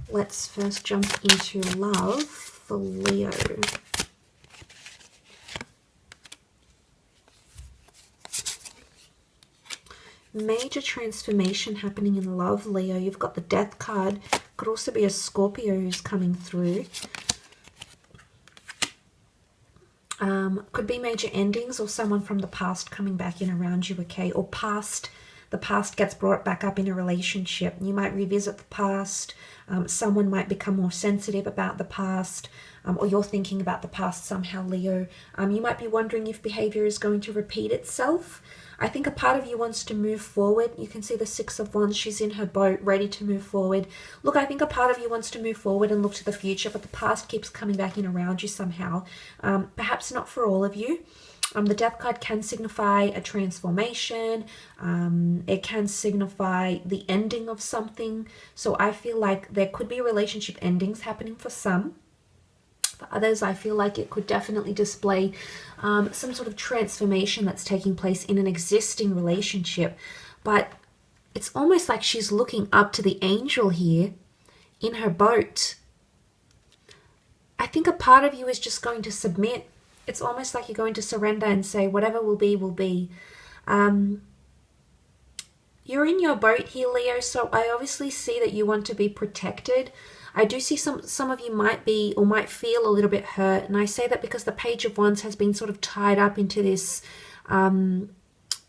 let's first jump into love for Leo. Major transformation happening in love, Leo. You've got the Death card. Could also be a Scorpio who's coming through. Could be major endings or someone from the past coming back in around you, okay? Or the past gets brought back up in a relationship. You might revisit the past. Someone might become more sensitive about the past, or you're thinking about the past somehow, Leo. You might be wondering if behavior is going to repeat itself. I think a part of you wants to move forward. You can see the Six of Wands. She's in her boat, ready to move forward. Look, I think a part of you wants to move forward and look to the future, but the past keeps coming back in around you somehow. Perhaps not for all of you. The Death card can signify a transformation. It can signify the ending of something. So I feel like there could be relationship endings happening for some. For others, I feel like it could definitely display some sort of transformation that's taking place in an existing relationship. But it's almost like she's looking up to the angel here in her boat. I think a part of you is just going to submit. It's almost like you're going to surrender and say, whatever will be, will be. You're in your boat here, Leo, so I obviously see that you want to be protected. I do see some of you might be or might feel a little bit hurt. And I say that because the Page of Wands has been sort of tied up into this, you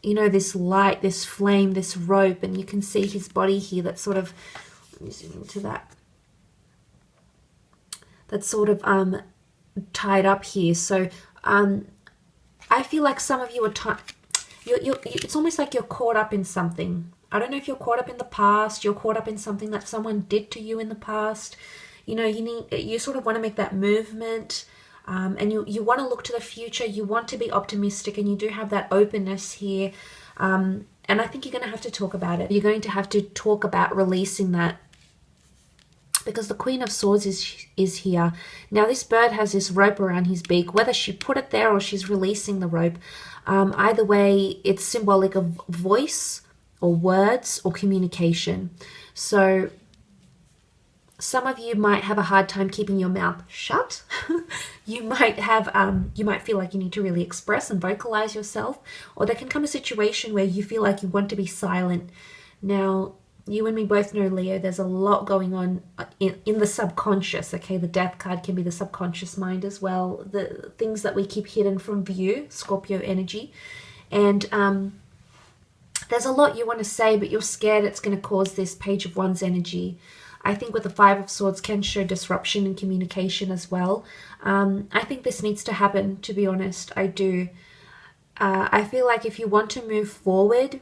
know, this light, this flame, this rope. And you can see his body here that's sort of, let me zoom into that. That's sort of tied up here. So I feel like some of you are it's almost like you're caught up in something. I don't know if you're caught up in the past, you're caught up in something that someone did to you in the past. You know, you sort of want to make that movement, and you want to look to the future, you want to be optimistic, and you do have that openness here. And I think you're going to have to talk about it. You're going to have to talk about releasing that, because the Queen of Swords is here. Now this bird has this rope around his beak. Whether she put it there or she's releasing the rope, either way it's symbolic of voice or words or communication. So some of you might have a hard time keeping your mouth shut. You might have you might feel like you need to really express and vocalize yourself, or there can come a situation where you feel like you want to be silent. Now you and me both know, Leo, there's a lot going on in the subconscious, okay? The Death card can be the subconscious mind as well. The things that we keep hidden from view, Scorpio energy. And there's a lot you want to say, but you're scared it's going to cause this Page of Wands energy. I think with the Five of Swords can show disruption in communication as well. I think this needs to happen, to be honest. I do. I feel like if you want to move forward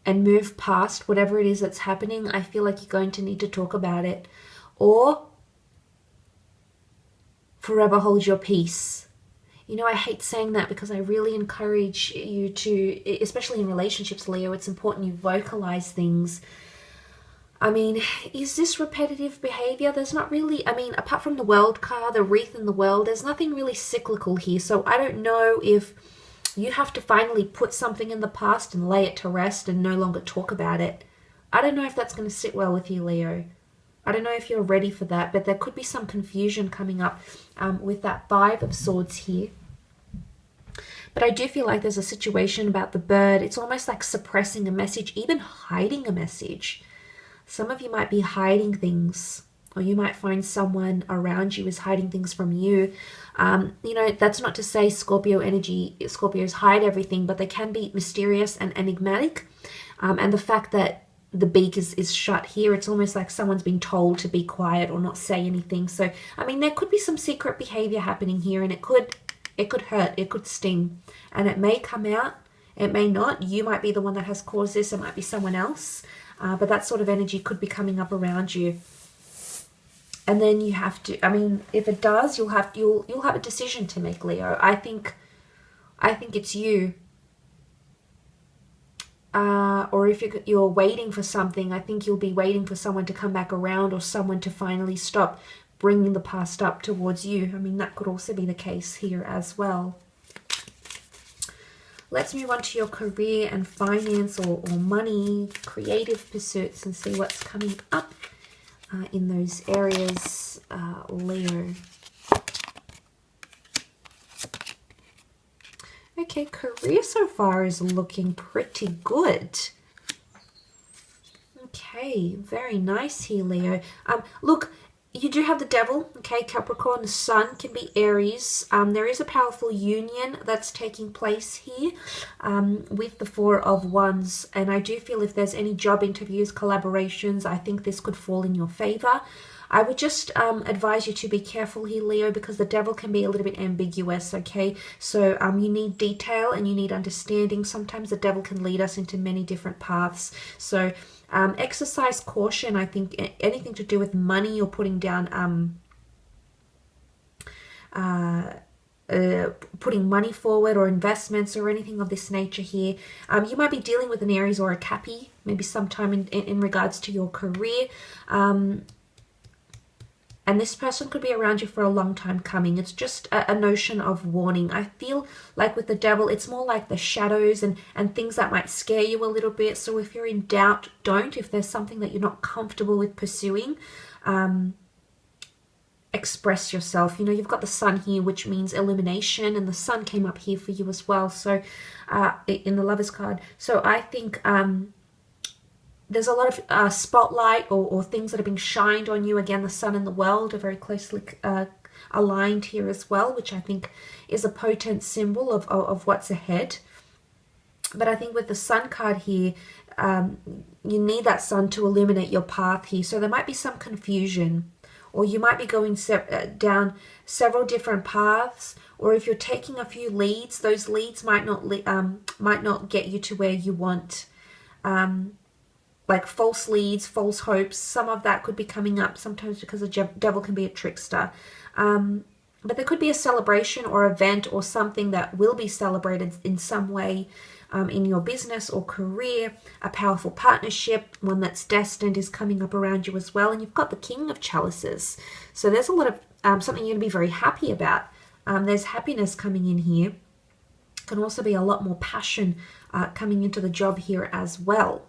and move past whatever it is that's happening, I feel like you're going to need to talk about it, or forever hold your peace. You know, I hate saying that because I really encourage you to, especially in relationships, Leo, it's important you vocalize things. I mean, is this repetitive behavior? There's not really, I mean, apart from the World card, the wreath in the world, there's nothing really cyclical here. So I don't know if you have to finally put something in the past and lay it to rest and no longer talk about it. I don't know if that's going to sit well with you, Leo. I don't know if you're ready for that, but there could be some confusion coming up with that Five of Swords here. But I do feel like there's a situation about the bird. It's almost like suppressing a message, even hiding a message. Some of you might be hiding things, or you might find someone around you is hiding things from you. You know, that's not to say Scorpio energy, Scorpios hide everything, but they can be mysterious and enigmatic. And the fact that the beak is shut here, it's almost like someone's been told to be quiet or not say anything. So, I mean, there could be some secret behavior happening here, and it could hurt, it could sting, and it may come out, it may not. You might be the one that has caused this, it might be someone else. But that sort of energy could be coming up around you. And then you have to, I mean, if it does, you'll have a decision to make, Leo. I think it's you. Or if you're waiting for something, I think you'll be waiting for someone to come back around, or someone to finally stop bringing the past up towards you. I mean, that could also be the case here as well. let's move on to your career and finance or money, creative pursuits, and see what's coming up in those areas, Leo. Okay, career so far is looking pretty good. Okay, very nice here, Leo. Look, you do have the devil, okay, Capricorn. The sun can be Aries. There is a powerful union that's taking place here with the Four of Wands. And I do feel if there's any job interviews, collaborations, I think this could fall in your favor. I would just advise you to be careful here, Leo, because the devil can be a little bit ambiguous, okay? So you need detail and you need understanding. Sometimes the devil can lead us into many different paths. So exercise caution. I think anything to do with money or putting down, putting money forward or investments or anything of this nature here. You might be dealing with an Aries or a Cappy, maybe sometime in regards to your career. And this person could be around you for a long time coming. It's just a notion of warning. I feel like with the devil, it's more like the shadows and things that might scare you a little bit. So if you're in doubt, don't. If there's something that you're not comfortable with pursuing, express yourself. You know, you've got the sun here, which means illumination, and the sun came up here for you as well. So in the Lovers card. So I think there's a lot of spotlight or things that are being shined on you. Again, the sun and the world are very closely aligned here as well, which I think is a potent symbol of what's ahead. But I think with the sun card here, you need that sun to illuminate your path here. So there might be some confusion, or you might be going down several different paths, or if you're taking a few leads, those leads might not get you to where you want. Like false leads, false hopes, some of that could be coming up sometimes because the devil can be a trickster. But there could be a celebration or event or something that will be celebrated in some way in your business or career. A powerful partnership, one that's destined, is coming up around you as well. And you've got the King of Chalices. So there's a lot of something you're going to be very happy about. There's happiness coming in here. Can also be a lot more passion coming into the job here as well.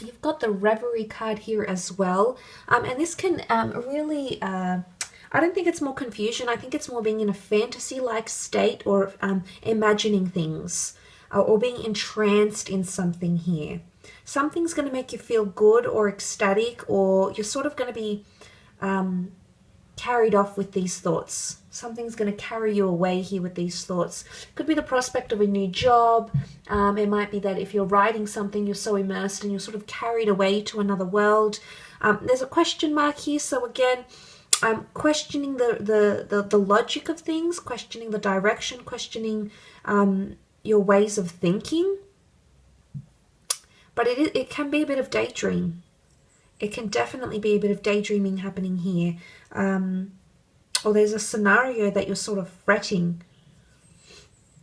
You've got the Reverie card here as well. And this can really, I don't think it's more confusion. I think it's more being in a fantasy-like state or imagining things or being entranced in something here. Something's going to make you feel good or ecstatic, or you're sort of going to be carried off with these thoughts. Something's going to carry you away here with these thoughts. Could be the prospect of a new job. It might be that if you're writing something, you're so immersed and you're sort of carried away to another world. There's a question mark here. So again, questioning the logic of things, questioning the direction, questioning your ways of thinking. But it can be a bit of daydream. It can definitely be a bit of daydreaming happening here. Or there's a scenario that you're sort of fretting.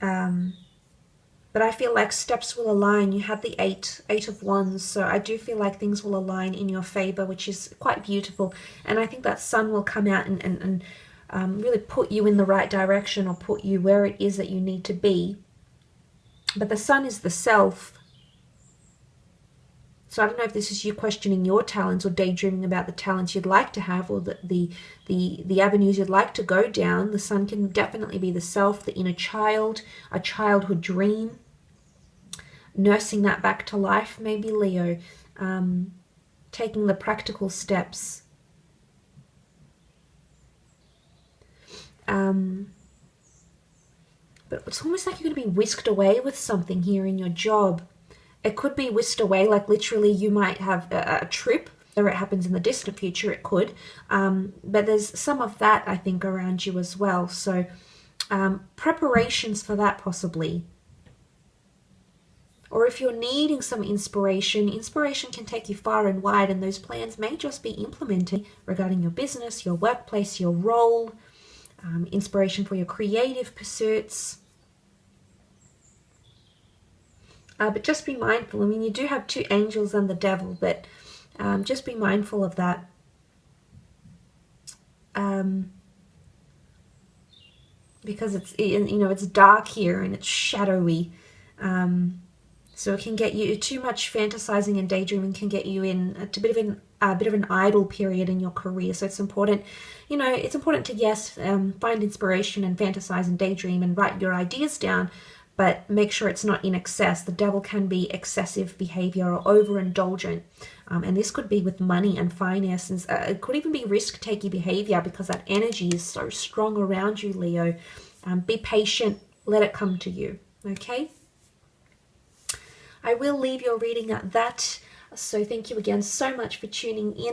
But I feel like steps will align. You had the eight of wands. So I do feel like things will align in your favor, which is quite beautiful. And I think that sun will come out and really put you in the right direction, or put you where it is that you need to be. But the sun is the self. So I don't know if this is you questioning your talents or daydreaming about the talents you'd like to have, or the avenues you'd like to go down. The sun can definitely be the self, the inner child, a childhood dream. Nursing that back to life, maybe, Leo. Taking the practical steps. But it's almost like you're going to be whisked away with something here in your job. It could be whisked away, like literally you might have a trip, or it happens in the distant future, it could. But there's some of that, I think, around you as well. So preparations for that possibly. Or if you're needing some inspiration can take you far and wide, and those plans may just be implemented regarding your business, your workplace, your role, inspiration for your creative pursuits. But just be mindful. I mean, you do have two angels and the devil, but just be mindful of that. Because it's, you know, it's dark here and it's shadowy. So it can get you, too much fantasizing and daydreaming can get you in a bit of an idle period in your career. So it's important, you know, it's important to, yes, find inspiration and fantasize and daydream and write your ideas down, but make sure it's not in excess. The devil can be excessive behavior or overindulgent. And this could be with money and finances. It could even be risk-taking behavior because that energy is so strong around you, Leo. Be patient. Let it come to you. Okay? I will leave your reading at that. So thank you again so much for tuning in.